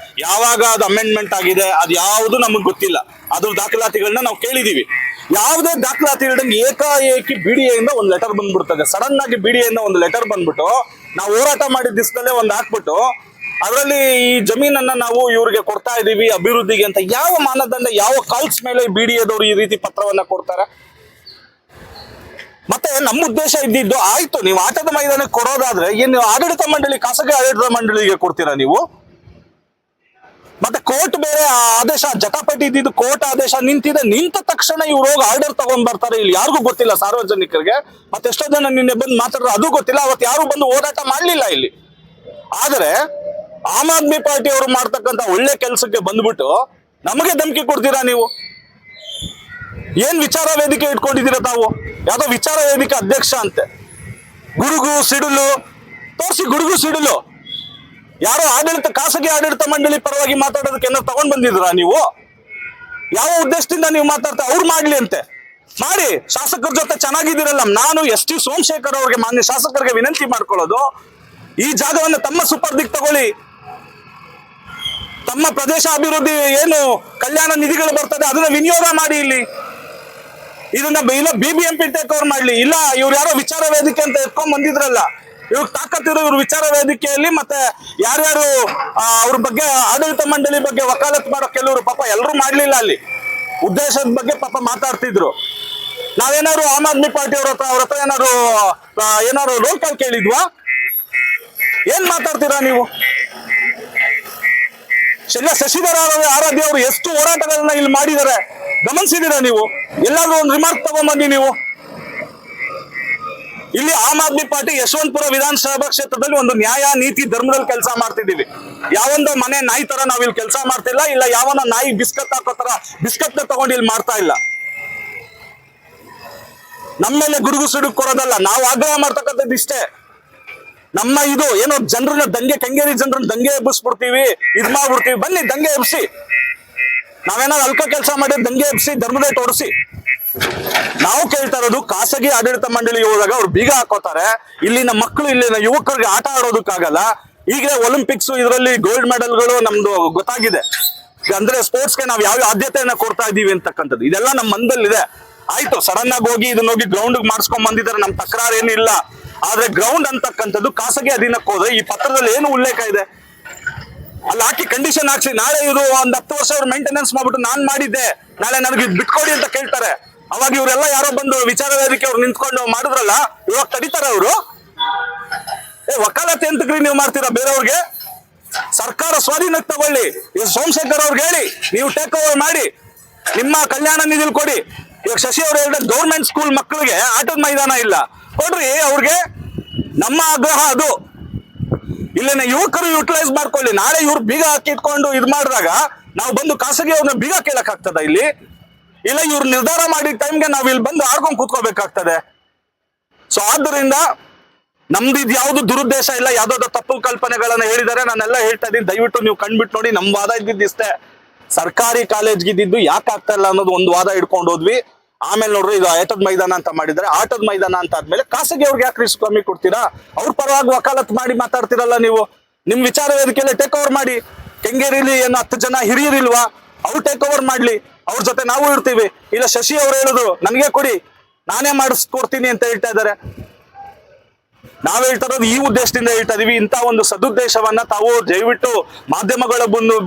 ಯಾವಾಗ ಅದು ಅಮೆಂಡ್ಮೆಂಟ್ ಆಗಿದೆ, ಅದು ಯಾವುದು ನಮಗೆ ಗೊತ್ತಿಲ್ಲ. ಅದ್ರ ದಾಖಲಾತಿಗಳನ್ನ ನಾವು ಕೇಳಿದೀವಿ. ಯಾವುದೇ ದಾಖಲಾತಿ ಇಲ್ದಂಗೆ ಏಕಾಏಕಿ BDA ಇಂದ ಒಂದು ಲೆಟರ್ ಬಂದ್ಬಿಡ್ತದೆ. ಸಡನ್ ಆಗಿ BDA ಇಂದ ಒಂದು ಲೆಟರ್ ಬಂದ್ಬಿಟ್ಟು ನಾವು ಹೋರಾಟ ಮಾಡಿದ ದಿವಸದಲ್ಲೇ ಒಂದು ಹಾಕ್ಬಿಟ್ಟು ಅದರಲ್ಲಿ ಈ ಜಮೀನನ್ನ ನಾವು ಇವ್ರಿಗೆ ಕೊಡ್ತಾ ಇದೀವಿ ಅಭಿವೃದ್ಧಿಗೆ ಅಂತ ಯಾವ ಮಾನದಂಡ, ಯಾವ ಕಾಲ್ಸ್ ಮೇಲೆ BDAದವರು ಈ ರೀತಿ ಪತ್ರವನ್ನ ಕೊಡ್ತಾರೆ? ಮತ್ತೆ ನಮ್ಮ ಉದ್ದೇಶ ಇದ್ದಿದ್ದು, ಆಯ್ತು ನೀವು ಆಟದ ಮೈದಾನಕ್ಕೆ ಕೊಡೋದಾದ್ರೆ ಏನು ಆಡಳಿತ ಮಂಡಳಿ, ಖಾಸಗಿ ಆಡಳಿತ ಮಂಡಳಿಗೆ ಕೊಡ್ತೀರಾ ನೀವು? ಮತ್ತೆ ಕೋರ್ಟ್ ಬೇರೆ ಆದೇಶ ಜಟಾಪಟಿ ಇದ್ದಿದ್ದು ಕೋರ್ಟ್ ಆದೇಶ ನಿಂತಿದೆ. ನಿಂತ ತಕ್ಷಣ ಇವ್ರು ಹೋಗಿ ಆರ್ಡರ್ ತಗೊಂಡ್ ಬರ್ತಾರೆ. ಇಲ್ಲಿ ಯಾರಿಗೂ ಗೊತ್ತಿಲ್ಲ, ಸಾರ್ವಜನಿಕರಿಗೆ. ಮತ್ತೆ ಎಷ್ಟೋ ಜನ ನಿನ್ನೆ ಬಂದು ಮಾತಾಡಿದ್ರು, ಅದು ಗೊತ್ತಿಲ್ಲ. ಅವತ್ತು ಯಾರು ಬಂದು ಹೋರಾಟ ಮಾಡ್ಲಿಲ್ಲ ಇಲ್ಲಿ. ಆದ್ರೆ ಆಮ್ ಆದ್ಮಿ ಪಾರ್ಟಿ ಅವರು ಮಾಡ್ತಕ್ಕಂತ ಒಳ್ಳೆ ಕೆಲಸಕ್ಕೆ ಬಂದ್ಬಿಟ್ಟು ನಮಗೆ ಧಮಕಿ ಕೊಡ್ತೀರಾ ನೀವು? ಏನ್ ವಿಚಾರ ವೇದಿಕೆ ಇಟ್ಕೊಂಡಿದ್ದೀರಾ ತಾವು? ಯಾವ್ದೋ ವಿಚಾರ ವೇದಿಕೆ ಅಧ್ಯಕ್ಷ ಅಂತೆ, ಗುಡುಗು ಸಿಡಿಲು ತೋರಿಸಿ. ಗುಡುಗು ಸಿಡಿಲು ಯಾರೋ ಖಾಸಗಿ ಆಡಳಿತ ಮಂಡಳಿ ಪರವಾಗಿ ಮಾತಾಡೋದಕ್ಕೆ ಏನಾದ್ರು ತಗೊಂಡ್ ಬಂದಿದ್ರಾ ನೀವು? ಯಾವ ಉದ್ದೇಶದಿಂದ ನೀವು ಮಾತಾಡ್ತಾ? ಅವ್ರು ಮಾಡ್ಲಿ ಅಂತೆ ಮಾಡಿ. ಶಾಸಕರ ಜೊತೆ ಚೆನ್ನಾಗಿದ್ದೀರಲ್ಲ. ನಾನು ಎಸ್.ಟಿ. ಸೋಮಶೇಖರ್ ಅವ್ರಿಗೆ, ಮಾನ್ಯ ಶಾಸಕರಿಗೆ ವಿನಂತಿ ಮಾಡ್ಕೊಳ್ಳೋದು, ಈ ಜಾಗವನ್ನು ತಮ್ಮ ಸುಪರ್ದಿಗೆ ತಗೊಳ್ಳಿ. ತಮ್ಮ ಪ್ರದೇಶ ಅಭಿವೃದ್ಧಿ ಏನು ಕಲ್ಯಾಣ ನಿಧಿಗಳು ಬರ್ತದೆ ಅದನ್ನ ವಿನಿಯೋಗ ಮಾಡಿ. ಇಲ್ಲಿ ಇದನ್ನ ಇಲ್ಲ BBMP ಟೇಕ್ ಓವರ್ ಮಾಡ್ಲಿ. ಇಲ್ಲ ಇವ್ರು ಯಾರೋ ವಿಚಾರ ವೇದಿಕೆ ಅಂತ ಎತ್ಕೊಂಡ್ ಬಂದಿದ್ರಲ್ಲ, ಇವ್ರು ತಾಕತ್ತಿರೋ ಇವ್ರ ವಿಚಾರ ವೇದಿಕೆಯಲ್ಲಿ ಮತ್ತೆ ಯಾರ್ಯಾರು ಅವ್ರ ಬಗ್ಗೆ ಆಡಳಿತ ಮಂಡಳಿ ಬಗ್ಗೆ ವಕಾಲತ್ ಮಾಡೋ ಕೆಲವರು ಪಾಪ ಎಲ್ಲರೂ ಮಾಡ್ಲಿಲ್ಲ. ಅಲ್ಲಿ ಉದ್ದೇಶದ ಬಗ್ಗೆ ಪಾಪ ಮಾತಾಡ್ತಿದ್ರು. ನಾವೇನಾದ್ರು ಆಮ್ ಆದ್ಮಿ ಪಾರ್ಟಿ ಅವ್ರ ಹತ್ರ ಏನಾದ್ರು ರೋಲ್ ಕಾಲ್ ಕೇಳಿದ್ವಾ? ಏನ್ ಮಾತಾಡ್ತೀರಾ ನೀವು? ಶಶಿಧರ ಆರಾಧ್ಯ ಅವರು ಎಷ್ಟು ಹೋರಾಟಗಳನ್ನ ಇಲ್ಲಿ ಮಾಡಿದ್ದಾರೆ ಗಮನಿಸಿದೀರಾ ನೀವು? ಎಲ್ಲಾದ್ರೂ ಒಂದು ರಿಮಾರ್ಕ್ ತಗೊಂಡ್ಬಂದಿ ನೀವು? ಇಲ್ಲಿ ಆಮ್ ಆದ್ಮಿ ಪಾರ್ಟಿ ಯಶವಂತಪುರ ವಿಧಾನಸಭಾ ಕ್ಷೇತ್ರದಲ್ಲಿ ಒಂದು ನ್ಯಾಯ ನೀತಿ ಧರ್ಮದಲ್ಲಿ ಕೆಲಸ ಮಾಡ್ತಿದ್ದೀವಿ. ಯಾವೊಂದು ಮನೆ ನಾಯಿ ತರ ನಾವ್ ಇಲ್ಲಿ ಕೆಲಸ ಮಾಡ್ತಿಲ್ಲ. ಇಲ್ಲ ಯಾವನ ನಾಯಿ ಬಿಸ್ಕತ್ ಹಾಕೋ ತರ ಬಿಸ್ಕತ್ ತಗೊಂಡು ಇಲ್ಲಿ ಮಾಡ್ತಾ ಇಲ್ಲ. ನಮ್ಮೇಲೆ ಗುಡುಗು ಸಿಡುಗು ಕೊಡೋದಲ್ಲ. ನಾವು ಆಗ್ರಹ ಮಾಡ್ತಕ್ಕಂಥದ್ದು ಇಷ್ಟೇ. ನಮ್ಮ ಇದು ಏನೋ ಜನರನ್ನ ದಂಗೆ, ಕೆಂಗೇರಿ ಜನರನ್ನ ದಂಗೆ ಎಬ್ಬಿಸ್ಬಿಡ್ತೀವಿ, ಇದ್ ಮಾಡ್ಬಿಡ್ತೀವಿ. ಬನ್ನಿ ದಂಗೆ ಎಬ್ಸಿ. ನಾವೇನಾದ್ರು ಅಲ್ಕ ಕೆಲಸ ಮಾಡಿ ದಂಗೆ ಎಬ್ಸಿ, ಧರ್ಮದೇಟ್ ಹೊಡಿಸಿ. ನಾವು ಕೇಳ್ತಾ ಇರೋದು, ಖಾಸಗಿ ಆಡಳಿತ ಮಂಡಳಿಗೆ ಹೋದಾಗ ಅವ್ರು ಬೀಗ ಹಾಕೋತಾರೆ. ಇಲ್ಲಿನ ಮಕ್ಕಳು, ಇಲ್ಲಿನ ಯುವಕರಿಗೆ ಆಟ ಆಡೋದಕ್ಕಾಗಲ್ಲ. ಈಗಲೇ ಒಲಿಂಪಿಕ್ಸ್ ಇದರಲ್ಲಿ ಗೋಲ್ಡ್ ಮೆಡಲ್ಗಳು ನಮ್ದು ಗೊತ್ತಾಗಿದೆ. ಅಂದ್ರೆ ಸ್ಪೋರ್ಟ್ಸ್ಗೆ ನಾವು ಯಾವ ಆದ್ಯತೆಯನ್ನ ಕೊಡ್ತಾ ಇದೀವಿ ಅಂತಕ್ಕಂಥದ್ದು ಇದೆಲ್ಲ ನಮ್ಮ ಮನದಲ್ಲಿದೆ. ಆಯ್ತು, ಸಡನ್ ಆಗಿ ಹೋಗಿ ಇದನ್ನ ಹೋಗಿ ಗ್ರೌಂಡ್ ಮಾಡಿಸ್ಕೊಂಡ್ ಬಂದಿದ್ದಾರೆ, ನಮ್ ತಕರಾರು ಏನಿಲ್ಲ. ಆದ್ರೆ ಗ್ರೌಂಡ್ ಅಂತಕ್ಕಂಥದ್ದು ಖಾಸಗಿ ಅಧೀನಕ್ಕೆ ಹೋದ್ರೆ ಈ ಪತ್ರದಲ್ಲಿ ಏನು ಉಲ್ಲೇಖ ಇದೆ? ಅಲ್ಲಿ ಹಾಕಿ ಕಂಡೀಷನ್ ಹಾಕ್ಸಿ, ನಾಳೆ ಇವರು ಒಂದ್ 10 ವರ್ಷ ಅವ್ರು ಮೇಂಟೆನೆನ್ಸ್ ಮಾಡ್ಬಿಟ್ಟು ನಾನ್ ಮಾಡಿದ್ದೆ, ನಾಳೆ ನನಗೆ ಬಿಟ್ಕೊಡಿ ಅಂತ ಕೇಳ್ತಾರೆ. ಅವಾಗ ಇವರೆಲ್ಲ ಯಾರೋ ಬಂದು ವಿಚಾರ ವೇದಿಕೆ ಅವ್ರು ನಿಂತ್ಕೊಂಡು ಮಾಡಿದ್ರಲ್ಲ, ಇವಾಗ ತಡಿತಾರ ಅವರು? ವಕಾಲತ್ ಎಂತಕ್ರಿ ನೀವು ಮಾಡ್ತೀರಾ ಬೇರೆಯವ್ರಿಗೆ? ಸರ್ಕಾರ ಸ್ವಾಧೀನಕ್ಕೆ ತಗೊಳ್ಳಿ. ಸೋಮಶೇಖರ್ ಅವ್ರಿಗೆ ಹೇಳಿ, ನೀವು ಟೇಕ್ ಓವರ್ ಮಾಡಿ, ನಿಮ್ಮ ಕಲ್ಯಾಣ ನಿಧಿಲ್ ಕೊಡಿ. ಇವಾಗ ಶಶಿ ಅವ್ರು ಹೇಳಿದ್ರೆ ಗೌರ್ಮೆಂಟ್ ಸ್ಕೂಲ್ ಮಕ್ಕಳಿಗೆ ಆಟದ ಮೈದಾನ ಇಲ್ಲ, ಕೊಡ್ರಿ ಅವ್ರಿಗೆ. ನಮ್ಮ ಆಗ್ರಹ ಅದು. ಇಲ್ಲಿನ ಯುವಕರು ಯುಟಿಲೈಸ್ ಮಾಡ್ಕೊಳ್ಳಿ. ನಾಳೆ ಇವ್ರು ಬೀಗ ಹಾಕಿ ಇಟ್ಕೊಂಡು ಇದ್ ಮಾಡಿದಾಗ ನಾವು ಬಂದು ಖಾಸಗಿ ಅವ್ರನ್ನ ಬೀಗ ಕೇಳಕ್ ಆಗ್ತದ ಇಲ್ಲಿ? ಇಲ್ಲ ಇವ್ರು ನಿರ್ಧಾರ ಮಾಡಿದ ಟೈಮ್ಗೆ ನಾವ್ ಇಲ್ಲಿ ಬಂದು ಆಡ್ಕೊಂಡ್ ಕೂತ್ಕೋಬೇಕಾಗ್ತದೆ. ಸೊ ಆದ್ದರಿಂದ ನಮ್ದು ಇದು ಯಾವ್ದು ದುರುದ್ದೇಶ ಇಲ್ಲ, ಯಾವ್ದಾದ್ರು ತಪ್ಪು ಕಲ್ಪನೆಗಳನ್ನ ಹೇಳಿದ್ದಾರೆ. ನಾನೆಲ್ಲ ಹೇಳ್ತಾ ಇದ್ದೀನಿ, ದಯವಿಟ್ಟು ನೀವು ಕಂಡ್ಬಿಟ್ಟು ನೋಡಿ. ನಮ್ ವಾದ ಇದ್ದಿದ್ದಿಷ್ಟೇ, ಸರ್ಕಾರಿ ಕಾಲೇಜ್ಗಿದ್ದು ಯಾಕೆ ಆಗ್ತಾ ಇಲ್ಲ ಅನ್ನೋದು ಒಂದು ವಾದ ಇಟ್ಕೊಂಡು ಹೋದ್ವಿ. ಆಮೇಲೆ ನೋಡ್ರಿ, ಇದು ಆಟದ ಮೈದಾನ ಅಂತ ಮಾಡಿದ್ರೆ, ಆಟದ ಮೈದಾನ ಅಂತ ಆದ್ಮೇಲೆ ಖಾಸಗಿ ಅವ್ರಿಗೆ ಯಾಕೆ ರಿಸ್ಕ್ ಕಮ್ಮಿ ಕೊಡ್ತೀರಾ? ಅವ್ರ ಪರವಾಗಿ ವಕಾಲತ್ ಮಾಡಿ ಮಾತಾಡ್ತಿರಲ್ಲ ನೀವು. ನಿಮ್ ವಿಚಾರ ವೇದಿಕೆಯಲ್ಲಿ ಟೇಕ್ ಓವರ್ ಮಾಡಿ. ಕೆಂಗೇರಿಲಿ ಏನು 10 ಜನ ಹಿರಿಯರಿಲ್ವಾ? ಅವ್ರು ಟೇಕ್ ಓವರ್ ಮಾಡ್ಲಿ, ಅವ್ರ ಜೊತೆ ನಾವು ಇರ್ತೀವಿ. ಇಲ್ಲ ಶಶಿ ಅವ್ರು ಹೇಳಿದ್ರು ನನಗೆ ಕೊಡಿ, ನಾನೇ ಮಾಡಿಸ್ಕೊಡ್ತೀನಿ ಅಂತ ಹೇಳ್ತಾ ಇದ್ದಾರೆ. ನಾವ್ ಹೇಳ್ತಾ ಇರೋದು ಈ ಉದ್ದೇಶದಿಂದ ಹೇಳ್ತಾ ಇದೀವಿ. ಇಂಥ ಒಂದು ಸದುದ್ದೇಶವನ್ನ ತಾವು ದಯವಿಟ್ಟು ಮಾಧ್ಯಮಗಳ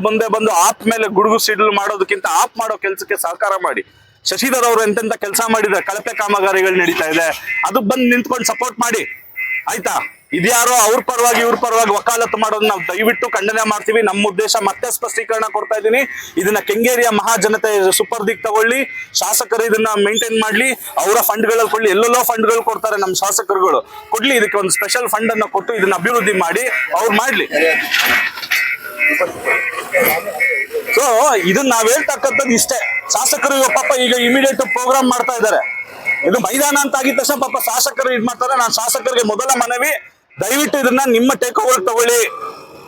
ಮುಂದೆ ಬಂದು ಆಪ್ ಮೇಲೆ ಗುಡುಗು ಸಿಡಿಲು ಮಾಡೋದಕ್ಕಿಂತ ಆಪ್ ಮಾಡೋ ಕೆಲಸಕ್ಕೆ ಸಹಕಾರ ಮಾಡಿ. ಶಶಿಧರ್ ಅವರು ಎಂತೆಂತ ಕೆಲಸ ಮಾಡಿದ್ರೆ, ಕಳಪೆ ಕಾಮಗಾರಿಗಳು ನಡೀತಾ ಇದೆ, ಅದಕ್ಕೆ ಬಂದು ನಿಂತ್ಕೊಂಡು ಸಪೋರ್ಟ್ ಮಾಡಿ. ಆಯ್ತಾ? ಇದ್ಯಾರೋ ಅವ್ರ ಪರವಾಗಿ ಇವ್ರ ಪರವಾಗಿ ವಕಾಲತ್ತು ಮಾಡೋದು ನಾವು ದಯವಿಟ್ಟು ಖಂಡನೆ ಮಾಡ್ತೀವಿ. ನಮ್ಮ ಉದ್ದೇಶ ಮತ್ತೆ ಸ್ಪಷ್ಟೀಕರಣ ಕೊಡ್ತಾ ಇದ್ದೀನಿ. ಇದನ್ನ ಕೆಂಗೇರಿಯ ಮಹಾಜನತೆ ಸುಪರ್ದಿಗೆ ತಗೊಳ್ಳಿ. ಶಾಸಕರು ಇದನ್ನ ಮೇಂಟೈನ್ ಮಾಡ್ಲಿ, ಅವರ ಫಂಡ್ಗಳಲ್ಲಿ ಕೊಡ್ಲಿ. ಎಲ್ಲೆಲ್ಲೋ ಫಂಡ್ಗಳು ಕೊಡ್ತಾರೆ ನಮ್ಮ ಶಾಸಕರುಗಳು, ಕೊಡ್ಲಿ. ಇದಕ್ಕೆ ಒಂದು ಸ್ಪೆಷಲ್ ಫಂಡ್ ಅನ್ನ ಕೊಟ್ಟು ಇದನ್ನ ಅಭಿವೃದ್ಧಿ ಮಾಡಿ ಅವ್ರು ಮಾಡ್ಲಿ. ಸೊ ಇದನ್ನ ನಾವ್ ಹೇಳ್ತಕ್ಕಂಥದ್ದು ಇಷ್ಟೇ. ಶಾಸಕರು ಪಾಪ ಈಗ ಇಮಿಡಿಯೇಟ್ ಪ್ರೋಗ್ರಾಮ್ ಮಾಡ್ತಾ ಇದ್ದಾರೆ. ಇದು ಮೈದಾನ ಅಂತ ಆಗಿದ ತಕ್ಷಣ ಪಾಪ ಶಾಸಕರು ಇದ್ ಮಾಡ್ತಾರೆ. ನಾನು ಶಾಸಕರಿಗೆ ಮೊದಲ ಮನವಿ, ದಯವಿಟ್ಟು ಇದನ್ನ ನಿಮ್ಮ ಟೇಕ್ ಓವರ್ ತಗೊಳ್ಳಿ.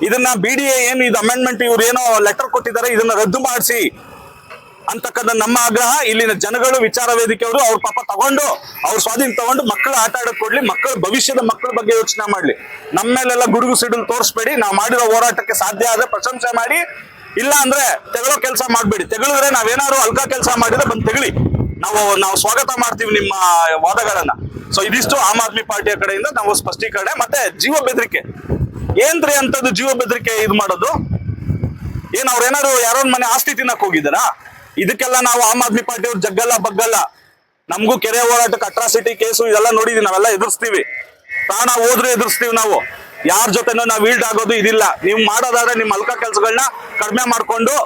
ಇದನ್ನ BDA ಏನು ಇದು ಅಮೆಂಡ್ಮೆಂಟ್ ಇವ್ರು ಏನೋ ಲೆಟರ್ ಕೊಟ್ಟಿದ್ದಾರೆ, ಇದನ್ನ ರದ್ದು ಮಾಡಿಸಿ ಅಂತಕ್ಕಂಥ ನಮ್ಮ ಆಗ್ರಹ. ಇಲ್ಲಿನ ಜನಗಳು, ವಿಚಾರ ವೇದಿಕೆಯವರು ಅವ್ರ ಪಾಪ ತಗೊಂಡು, ಅವ್ರ ಸ್ವಾಧೀನ ತಗೊಂಡು ಮಕ್ಕಳು ಆಟ ಆಡಕ್ ಕೊಡ್ಲಿ. ಮಕ್ಕಳ ಭವಿಷ್ಯದ ಮಕ್ಕಳ ಬಗ್ಗೆ ಯೋಚನೆ ಮಾಡ್ಲಿ. ನಮ್ಮ ಮೇಲೆಲ್ಲ ಗುಡುಗು ಸಿಡಿಲು ತೋರಿಸ್ಬೇಡಿ. ನಾವು ಮಾಡಿರೋ ಹೋರಾಟಕ್ಕೆ ಸಾಧ್ಯ ಆದ್ರೆ ಪ್ರಶಂಸೆ ಮಾಡಿ, ಇಲ್ಲ ಅಂದ್ರೆ ತೆಗಳೋ ಕೆಲಸ ಮಾಡ್ಬೇಡಿ. ತೆಗಳಿದ್ರೆ ನಾವೇನಾದ್ರು ಅಲ್ಕ ಕೆಲಸ ಮಾಡಿದ್ರೆ ಬಂದು ತೆಗಳಿ, ನಾವು ಸ್ವಾಗತ ಮಾಡ್ತೀವಿ ನಿಮ್ಮ ವಾದಗಳನ್ನ. ಸೊ ಇದಿಷ್ಟು ಆಮ್ ಆದ್ಮಿ ಪಾರ್ಟಿಯ ಕಡೆಯಿಂದ ನಾವು ಸ್ಪಷ್ಟೀಕರಣೆ. ಮತ್ತೆ ಜೀವ ಬೆದರಿಕೆ ಏನ್ರಿ ಅಂತದ್ದು? ಜೀವ ಬೆದರಿಕೆ ಇದು ಮಾಡೋದು ಏನ್? ಅವ್ರೇನಾದ್ರು ಯಾರೋ ಮನೆ ಆಸ್ತಿ ತಿನ್ನಕ್ ಹೋಗಿದಾರಾ? ಇದಕ್ಕೆಲ್ಲ ನಾವು ಆಮ್ ಆದ್ಮಿ ಪಾರ್ಟಿಯವ್ರು ಜಗ್ಗಲ್ಲ ಬಗ್ಗಲ್ಲ. ನಮಗೂ ಕೆರೆ ಹೋರಾಟಕ್ಕೆ ಅಟ್ರಾಸಿಟಿ ಕೇಸು ಇದೆಲ್ಲ ನೋಡಿದೀವಿ, ನಾವೆಲ್ಲ ಎದುರಿಸ್ತೀವಿ. ಪ್ರಾಣ ಹೋದ್ರು ಎದುರಿಸ್ತೀವಿ ನಾವು. ಯಾರ ಜೊತೆನೂ ನಾವು ಈಲ್ಡ್ ಆಗೋದು ಇದಿಲ್ಲ. ನೀವು ಮಾಡೋದಾದ್ರೆ ನಿಮ್ಮ ಅಲ್ಕ ಕೆಲಸಗಳನ್ನ ಕಡಿಮೆ ಮಾಡ್ಕೊಂಡು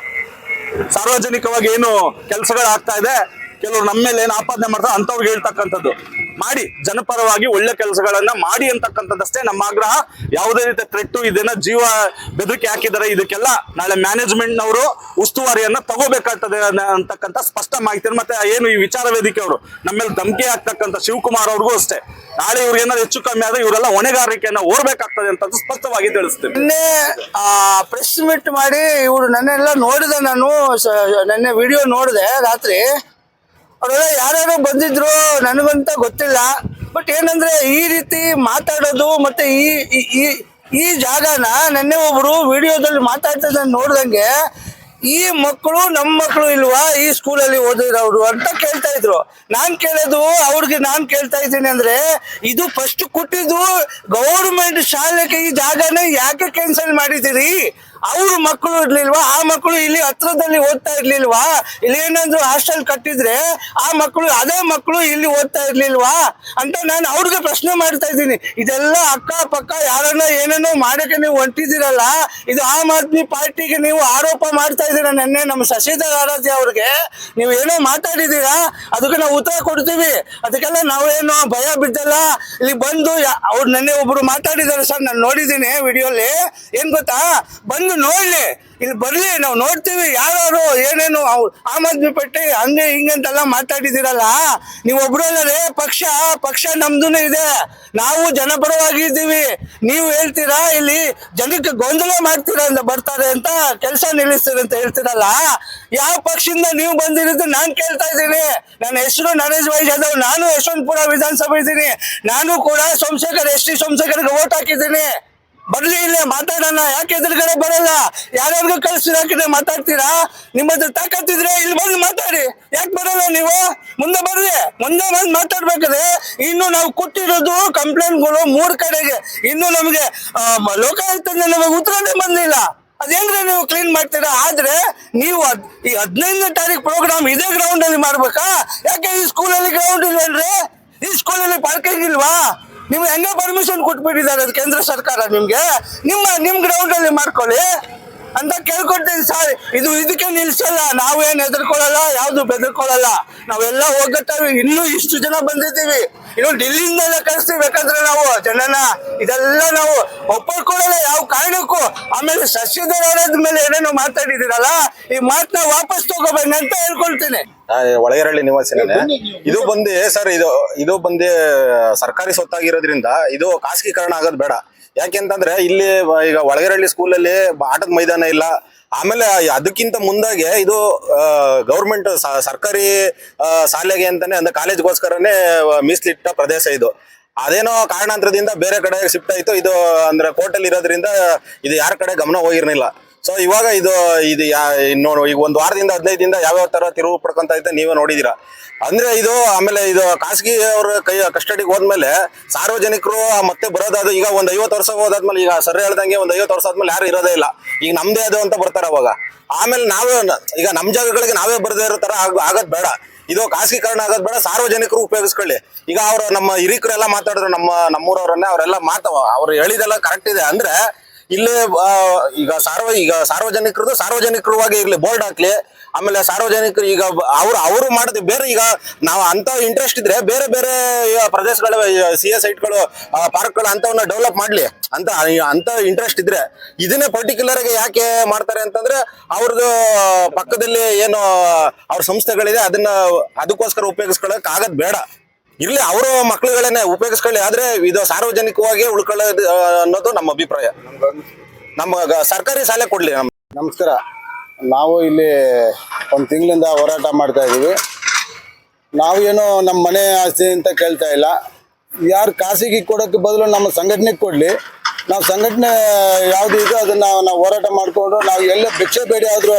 ಸಾರ್ವಜನಿಕವಾಗಿ ಏನು ಕೆಲಸಗಳು ಆಗ್ತಾ ಇದೆ, ಕೆಲವರು ನಮ್ಮ ಮೇಲೆ ಏನು ಆಪಾದನೆ ಮಾಡ್ತಾರೆ ಅಂತವ್ರಿಗೆ ಹೇಳ್ತಕ್ಕಂಥದ್ದು ಮಾಡಿ, ಜನಪರವಾಗಿ ಒಳ್ಳೆ ಕೆಲಸಗಳನ್ನ ಮಾಡಿ ಅಂತಕ್ಕಂಥದ್ದಷ್ಟೇ ನಮ್ಮ ಆಗ್ರಹ. ಯಾವುದೇ ರೀತಿಯ ಥ್ರೆಟ್ಟು ಇದನ್ನ ಜೀವ ಬೆದರಿಕೆ ಹಾಕಿದ್ದಾರೆ, ಇದಕ್ಕೆಲ್ಲ ನಾಳೆ ಮ್ಯಾನೇಜ್ಮೆಂಟ್ ನವರು ಉಸ್ತುವಾರಿಯನ್ನ ತಗೋಬೇಕಾಗ್ತದೆ ಅಂತಕ್ಕಂಥ ಸ್ಪಷ್ಟ ಮಾಹಿತಿ. ಮತ್ತೆ ಏನು ಈ ವಿಚಾರ ವೇದಿಕೆ ಅವರು ನಮ್ಮ ಮೇಲೆ ಧಮಕಿ ಹಾಕ್ತಕ್ಕಂಥ ಶಿವಕುಮಾರ್ ಅವ್ರಿಗೂ ಅಷ್ಟೇ, ನಾಳೆ ಇವ್ರಿಗೆ ಏನಾದ್ರು ಹೆಚ್ಚು ಕಮ್ಮಿ ಆದ್ರೆ ಇವರೆಲ್ಲ ಹೊಣೆಗಾರಿಕೆಯನ್ನ ಓರ್ಬೇಕಾಗ್ತದೆ ಅಂತ ಸ್ಪಷ್ಟವಾಗಿ ತಿಳಿಸ್ತೀವಿ. ನಿನ್ನೆ ಪ್ರೆಸ್ ಮೀಟ್ ಮಾಡಿ ಇವರು ನನ್ನೆಲ್ಲ ನೋಡಿದೆ, ನಾನು ನೆನ್ನೆ ವಿಡಿಯೋ ನೋಡಿದೆ ರಾತ್ರಿ. ಅವರೆಲ್ಲ ಯಾರ್ಯಾರು ಬಂದಿದ್ರು ನನಗಂತ ಗೊತ್ತಿಲ್ಲ. ಬಟ್ ಏನಂದ್ರೆ ಈ ರೀತಿ ಮಾತಾಡೋದು ಮತ್ತೆ ಈ ಜಾಗನ ನೆನ್ನೆ ಒಬ್ರು ವಿಡಿಯೋದಲ್ಲಿ ಮಾತಾಡ್ತಿದ್ದ ನೋಡ್ದಂಗೆ, ಈ ಮಕ್ಕಳು ನಮ್ಮ ಮಕ್ಕಳು ಇಲ್ವಾ ಈ ಸ್ಕೂಲಲ್ಲಿ ಓದಿರೋರು ಅಂತ ಕೇಳ್ತಾ ಇದ್ರು. ನಾನ್ ಕೇಳೋದು ಅವ್ರಿಗೆ, ನಾನ್ ಕೇಳ್ತಾ ಇದ್ದೀನಿ ಅಂದ್ರೆ, ಇದು ಫಸ್ಟ್ ಕೊಟ್ಟಿದ್ದು ಗೌರ್ಮೆಂಟ್ ಶಾಲೆಗೆ ಈ ಜಾಗನ ಯಾಕೆ ಕ್ಯಾನ್ಸಲ್ ಮಾಡಿದಿರಿ? ಅವ್ರ ಮಕ್ಕಳು ಇರ್ಲಿಲ್ವಾ? ಆ ಮಕ್ಕಳು ಇಲ್ಲಿ ಹತ್ರದಲ್ಲಿ ಓದ್ತಾ ಇರ್ಲಿಲ್ವಾ? ಇಲ್ಲಿ ಏನಾದ್ರು ಹಾಸ್ಟೆಲ್ ಕಟ್ಟಿದ್ರೆ ಆ ಮಕ್ಕಳು, ಅದೇ ಮಕ್ಕಳು ಇಲ್ಲಿ ಓದ್ತಾ ಇರ್ಲಿಲ್ವಾ ಅಂತ ನಾನು ಅವ್ರಿಗೆ ಪ್ರಶ್ನೆ ಮಾಡ್ತಾ ಇದ್ದೀನಿ. ಇದೆಲ್ಲ ಅಕ್ಕ ಪಕ್ಕ ಯಾರನ್ನ ಏನೇನೋ ಮಾಡಕ್ಕೆ ನೀವು ಹೊಂಟಿದ್ದೀರಲ್ಲ, ಇದು ಆಮ್ ಆದ್ಮಿ ಪಾರ್ಟಿಗೆ ನೀವು ಆರೋಪ ಮಾಡ್ತಾ ಇದ್ದೀರಾ. ನೆನ್ನೆ ನಮ್ಮ ಶಶಿಧರ್ ಆರಾಧ್ಯ ಅವ್ರಿಗೆ ನೀವು ಏನೋ ಮಾತಾಡಿದ್ದೀರಾ, ಅದಕ್ಕೆ ನಾವು ಉತ್ತರ ಕೊಡ್ತೀವಿ. ಅದಕ್ಕೆಲ್ಲ ನಾವೇನು ಭಯ ಬಿದ್ದಲ್ಲ. ಇಲ್ಲಿ ಬಂದು ಅವ್ರು ನೆನ್ನೆ ಒಬ್ರು ಮಾತಾಡಿದ್ದಾರೆ ಸರ್, ನಾನು ನೋಡಿದ್ದೀನಿ ವಿಡಿಯೋಲಿ. ಏನ್ ಗೊತ್ತಾ, ಬಂದು ನೋಡ್ಲಿ, ಇಲ್ಲಿ ಬರ್ಲಿ, ನಾವು ನೋಡ್ತೀವಿ ಯಾರು ಏನೇನು ಅವ್ರು ಆಮ್ ಆದ್ಮಿ ಪಟ್ಟಿ ಹಂಗೆ ಹಿಂಗೆ ಅಂತೆಲ್ಲ ಮಾತಾಡಿದಿರಲ್ಲ. ನೀವು ಒಬ್ರಲ್ಲೇ ಪಕ್ಷ ನಮ್ದು ಇದೆ, ನಾವು ಜನಪರವಾಗಿದ್ದೀವಿ. ನೀವು ಹೇಳ್ತೀರಾ ಇಲ್ಲಿ ಜನಕ್ಕೆ ಗೊಂದಲ ಮಾಡ್ತೀರಾ ಅಂತ, ಬರ್ತಾರೆ ಅಂತ ಕೆಲಸ ನಿಲ್ಲಿಸ್ತೀರ ಅಂತ ಹೇಳ್ತೀರಲ್ಲ. ಯಾವ ಪಕ್ಷದಿಂದ ನೀವು ಬಂದಿರೋದು ನಾನು ಕೇಳ್ತಾ ಇದ್ದೀನಿ. ನನ್ನ ಹೆಸರು ನರೇಶ್ ವೈ ಜಾಧವ್, ನಾನು ಯಶವಂತಪುರ ವಿಧಾನಸಭೆ ಇದ್ದೀನಿ. ನಾನು ಕೂಡ ಸೋಮಶೇಖರ್ ST ಸೋಮಶೇಖರ್ಗೆ ವೋಟ್ ಹಾಕಿದ್ದೀನಿ. ಬರ್ಲಿ, ಇಲ್ಲೇ ಮಾತಾಡೋಣ. ಯಾಕೆ ಎದುರುಗಡೆ ಬರಲ್ಲ? ಯಾರ್ಯಾರಿಗೂ ಕಳಿಸಿದ್ರೆ ಮಾತಾಡ್ತೀರಾ? ನಿಮ್ಮ ಹತ್ರ ತಾಕತ್ತಿದ್ರೆ ಇಲ್ಲಿ ಬಂದು ಮಾತಾಡಿ. ಯಾಕೆ ಬರಲ್ಲ ನೀವು? ಮುಂದೆ ಬರ್ರಿ, ಮುಂದೆ ಬಂದು ಮಾತಾಡ್ಬೇಕಾದ್ರೆ. ಇನ್ನು ನಾವು ಕೊಟ್ಟಿರೋದು ಕಂಪ್ಲೇಂಟ್ಗಳು 3 ಕಡೆಗೆ, ಇನ್ನು ನಮಗೆ ಲೋಕಾಯುಕ್ತದಿಂದ ನಮಗೆ ಉತ್ತರನೇ ಬಂದಿಲ್ಲ. ಅದೇಂದ್ರೆ ನೀವು ಕ್ಲೀನ್ ಮಾಡ್ತೀರಾ? ಆದ್ರೆ ನೀವು ಈ 15ನೇ ತಾರೀಕು ಪ್ರೋಗ್ರಾಮ್ ಇದೇ ಗ್ರೌಂಡ್ ಅಲ್ಲಿ ಮಾಡ್ಬೇಕಾ? ಯಾಕೆ ಈ ಸ್ಕೂಲಲ್ಲಿ ಗ್ರೌಂಡ್ ಇಲ್ವೇನ್ರಿ? ಈ ಸ್ಕೂಲಲ್ಲಿ ಪಾರ್ಕಿಂಗ್ ಇಲ್ವಾ? ನಿಮ್ಗೆ ಹೆಂಗ ಪರ್ಮಿಷನ್ ಕೊಟ್ಬಿಟ್ಟಿದ್ದಾರೆ ಅದು ಕೇಂದ್ರ ಸರ್ಕಾರ ನಿಮ್ಗೆ? ನಿಮ್ ಗ್ರೌಂಡ್ ಅಲ್ಲಿ ಮಾಡ್ಕೊಳ್ಳಿ ಅಂತ ಕೇಳ್ಕೊಡ್ತೀನಿ ಸರ್. ಇದಕ್ಕೆ ನಿಲ್ಸಲ್ಲ, ನಾವೇನ್ ಹೆದರ್ಕೊಳ್ಳಲ್ಲ, ಯಾವ್ದು ಬೆದರ್ಕೊಳ್ಳಲ್ಲ. ನಾವೆಲ್ಲ ಒಗ್ಗಟ್ಟಾಗಿ ಇನ್ನೂ ಇಷ್ಟು ಜನ ಬಂದಿದ್ದೀವಿ, ಇನ್ನು ಡೆಲ್ಲಿಯಿಂದೆಲ್ಲ ಕಳಿಸ್ತೀವಿ ಬೇಕಾದ್ರೆ ನಾವು ಜನನ. ಇದೆಲ್ಲ ನಾವು ಒಪ್ಪಿಕೊಳ್ಳಲ್ಲ ಯಾವ ಕಾರಣಕ್ಕೂ. ಆಮೇಲೆ ಶಶಿಧರ್ ಅವರ ಮೇಲೆ ಏನೇನೋ ಮಾತಾಡಿದಿರಲ್ಲ, ಈ ಮಾತನ್ನ ವಾಪಸ್ ತಗೋಬೇಕು ಅಂತ ಹೇಳ್ಕೊಳ್ತೀನಿ. ಒಳಗರಳ್ಳಿ ನಿವಾಸಿನೇ. ಇದು ಬಂದು ಸರ್, ಇದು ಬಂದು ಸರ್ಕಾರಿ ಸ್ವತ್ತಾಗಿರೋದ್ರಿಂದ ಇದು ಖಾಸಗೀಕರಣ ಆಗೋದು ಬೇಡ. ಯಾಕೆಂತಂದ್ರೆ ಇಲ್ಲಿ ಈಗ ಒಳಗರಳ್ಳಿ ಸ್ಕೂಲಲ್ಲಿ ಆಟದ ಮೈದಾನ ಇಲ್ಲ. ಆಮೇಲೆ ಅದಕ್ಕಿಂತ ಮುಂದಾಗೆ ಇದು ಗೌರ್ಮೆಂಟ್ ಸರ್ಕಾರಿ ಶಾಲೆಗೆ ಅಂತಾನೆ, ಅಂದ್ರೆ ಕಾಲೇಜ್ಗೋಸ್ಕರನೇ ಮೀಸಲಿಟ್ಟ ಪ್ರದೇಶ ಇದು. ಅದೇನೋ ಕಾರಣಾಂತರದಿಂದ ಬೇರೆ ಕಡೆ ಶಿಫ್ಟ್ ಆಯ್ತು. ಇದು ಅಂದ್ರೆ ಕೋರ್ಟಲ್ಲಿ ಇರೋದ್ರಿಂದ ಇದು ಯಾರ ಕಡೆ ಗಮನ ಹೋಗಿರ್ಲಿಲ್ಲ. ಸೊ ಇವಾಗ ಇದು ನೋಡು, ಈಗ 1 ವಾರದಿಂದ 15 ದಿನದಿಂದ ಯಾವ್ಯಾವ ತರ ತಿರುವು ಪಡ್ಕೊಂತ ಐತೆ ನೀವೇ ನೋಡಿದೀರಾ. ಅಂದ್ರೆ ಇದು ಆಮೇಲೆ ಇದು ಖಾಸಗಿ ಅವ್ರ ಕಸ್ಟಡಿಗೆ ಹೋದ್ಮೇಲೆ ಸಾರ್ವಜನಿಕರು ಮತ್ತೆ ಬರೋದಾದ್ರು. ಈಗ 50 ವರ್ಷ ಹೋದಾದ್ಮೇಲೆ, ಈಗ ಸರ್ ಹೇಳ್ದಂಗೆ 50 ವರ್ಷ ಆದ್ಮೇಲೆ ಯಾರು ಇರೋದೇ ಇಲ್ಲ. ಈಗ ನಮ್ದೇ ಅದು ಅಂತ ಬರ್ತಾರೆ ಅವಾಗ. ಆಮೇಲೆ ಈಗ ನಮ್ ಜಾಗಗಳಿಗೆ ನಾವೇ ಬರದೇ ಇರೋ ತರ ಆಗೋದ್ ಬೇಡ. ಇದು ಖಾಸಗೀಕರಣ ಆಗೋದ್ ಬೇಡ, ಸಾರ್ವಜನಿಕರು ಉಪಯೋಗಿಸ್ಕೊಳ್ಳಿ. ಈಗ ನಮ್ಮ ಹಿರಿಕರೆಲ್ಲ ಮಾತಾಡಿದ್ರು, ನಮ್ಮೂರವ್ರನ್ನೇ, ಅವರೆಲ್ಲ ಅವ್ರು ಹೇಳಿದೆಲ್ಲ ಕರೆಕ್ಟ್ ಇದೆ. ಅಂದ್ರೆ ಇಲ್ಲಿ ಈಗ ಸಾರ್ವಜನಿಕರವಾಗಿ ಇರ್ಲಿ, ಬೋರ್ಡ್ ಹಾಕ್ಲಿ. ಆಮೇಲೆ ಸಾರ್ವಜನಿಕರು ಈಗ ಅವರು ಮಾಡಿದ್ವಿ ಬೇರೆ. ಈಗ ನಾವು ಅಂತ ಇಂಟ್ರೆಸ್ಟ್ ಇದ್ರೆ ಬೇರೆ ಬೇರೆ ಪ್ರದೇಶಗಳ CS ಸೈಟ್ಗಳು, ಪಾರ್ಕ್ಗಳು ಅಂತವನ್ನ ಡೆವಲಪ್ ಮಾಡ್ಲಿ ಅಂತ ಇಂಟ್ರೆಸ್ಟ್ ಇದ್ರೆ, ಇದನ್ನೇ ಪರ್ಟಿಕ್ಯುಲರ್ ಆಗಿ ಯಾಕೆ ಮಾಡ್ತಾರೆ ಅಂತಂದ್ರೆ, ಅವ್ರದ್ದು ಪಕ್ಕದಲ್ಲಿ ಏನು ಅವ್ರ ಸಂಸ್ಥೆಗಳಿದೆ ಅದಕ್ಕೋಸ್ಕರ ಉಪಯೋಗಿಸ್ಕೊಳ್ಳೋಕೆ ಆಗದ್ ಬೇಡ. ಇರ್ಲಿ, ಅವರು ಮಕ್ಳುಗಳನ್ನೇ ಉಪಯೋಗಿಸ್ಕೊಳ್ಳಿ. ಆದ್ರೆ ಇದು ಸಾರ್ವಜನಿಕವಾಗಿ ಉಳ್ಕೊಳ್ಳೋದು ಅನ್ನೋದು ನಮ್ಮ ಅಭಿಪ್ರಾಯ. ನಮ್ಮ ಸರ್ಕಾರಿ ಶಾಲೆ ಕೊಡ್ಲಿ. ನಮಸ್ಕಾರ. ನಾವು ಇಲ್ಲಿ 1 ತಿಂಗಳಿಂದ ಹೋರಾಟ ಮಾಡ್ತಾ ಇದ್ದೀವಿ. ನಾವು ಏನೋ ನಮ್ಮ ಮನೆ ಆಸ್ತಿ ಅಂತ ಕೇಳ್ತಾ ಇಲ್ಲ. ಯಾರು ಖಾಸಗಿ ಕೊಡೋಕ್ಕೆ ಬದಲು ನಮ್ಮ ಸಂಘಟನೆಗೆ ಕೊಡಲಿ. ನಾವು ಸಂಘಟನೆ ಯಾವುದು ಇದೋ ಅದನ್ನು ನಾವು ಹೋರಾಟ ಮಾಡಿಕೊಂಡು, ನಾವು ಎಲ್ಲ ಭಿಕ್ಷೆ ಬೇಡಿ ಆದರೂ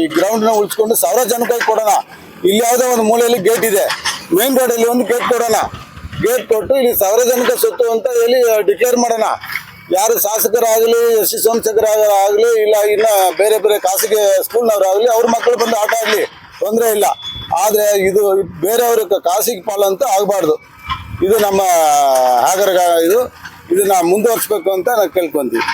ಈ ಗ್ರೌಂಡ್ನ ಉಳಿಸ್ಕೊಂಡು ಸಾರ್ವಜನಿಕವಾಗಿ ಕೊಡೋಣ. ಇಲ್ಲಿ ಯಾವುದೋ ಒಂದು ಮೂಲೆಯಲ್ಲಿ ಗೇಟ್ ಇದೆ, ಮೇನ್ ರೋಡಲ್ಲಿ ಒಂದು ಗೇಟ್ ಕೊಡೋಣ. ಗೇಟ್ ಕೊಟ್ಟು ಇಲ್ಲಿ ಸಾರ್ವಜನಿಕ ಸ್ವತ್ತು ಅಂತ ಹೇಳಿ ಡಿಕ್ಲೇರ್ ಮಾಡೋಣ. ಯಾರು ಶಾಸಕರಾಗಲಿ, ST ಸೋಮಶೇಖರಾಗಲಿ, ಇಲ್ಲ ಇನ್ನು ಬೇರೆ ಬೇರೆ ಖಾಸಗಿ ಸ್ಕೂಲ್ನವರಾಗಲಿ, ಅವ್ರ ಮಕ್ಕಳು ಬಂದು ಆಟ ಆಡಲಿ, ತೊಂದರೆ ಇಲ್ಲ. ಆದರೆ ಇದು ಬೇರೆಯವ್ರ ಖಾಸಗಿ ಪಾಲು ಅಂತ ಆಗಬಾರ್ದು. ಇದು ನಮ್ಮ ಇದು ಇದನ್ನ ಮುಂದುವರ್ಸ್ಬೇಕು ಅಂತ ನಾವು ಕೇಳ್ಕೊಂತೀವಿ.